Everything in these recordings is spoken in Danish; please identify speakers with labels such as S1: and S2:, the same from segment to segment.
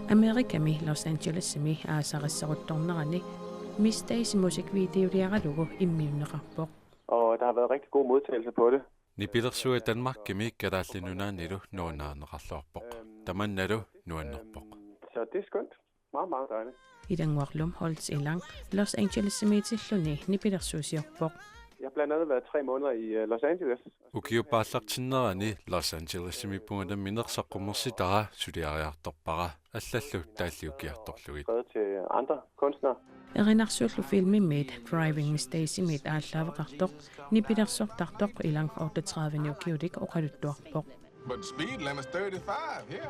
S1: Amerikami Los Angelesimi aasaqissaruttornerani Miss Daisy musikvideoliaralugu immiunneqarpoq.
S2: Og der har været rigtig god modtagelse på det.
S3: Nipilersuga Danmarkimi kadaallinunaanilu nuunaaneqarluarpoq. Tamannalu nuannerpoq.
S2: Så det er skønt. Meget, meget dejligt.
S1: Idanguarlum holds ilang Los Angelesimi tilluni nipilersuusiorpoq.
S2: Jeg har blandt andet været 3 måneder i Los Angeles.
S3: Ukiupaallartinnerani Los Angelesimi punga minersaqqumersitara suliariartorpara allallu taalliukiartorlugit.
S2: Skrevet til andre kunstnere.
S1: Erinarsuullu filmimmiit Driving Miss Daisy miit aallaavaqartoq nipilersortartoq ilang 38 ukiutik oqaluttuarpoq.
S4: But the speed limit's 35 here.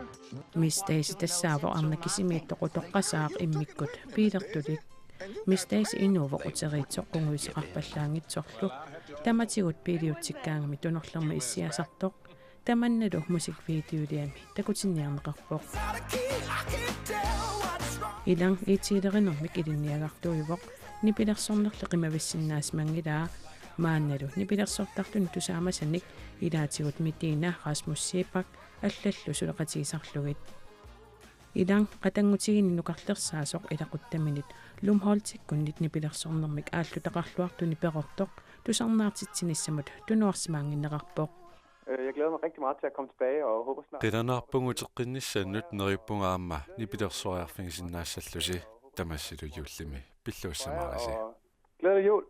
S1: Miss Daisy tassaavor arnakisimiittoqutoqqasaaq immikkut piilertulik. Miss Daisy innuuvoquteriitsoqqunguiseqarpallaangitsorlu tamatigut piiliutsikkaangami tunorlerma issiasartoq tamannalu musikvideoliami takutinniarneqarpoq. Ilang itiilerinermik ilinniagartuivoq nipilersornerle qimavissinnaasmangilaa maannalu nipilersortartun tusaamasanik ilaatigut Medina Rasmus Seebak allallu suleqatiisarlugit. Ilang qatangutigini nuqarlersaasuq ilaquttaminit lumholtikkunnit nipilersornermik aallutaqarluartuni perortoq tusarnaartitsinnissamut tunuarsimaanginneqarpoq.
S2: Jeg glæder mig rigtig meget til at komme tilbage og håber snart.
S3: Qilanarpunguteqqinnissannut neriuppungaamma nipilersoriarfingisinnaassallusi tamassilu yuullimi pilluussamaarisi.
S2: Glædelig jul.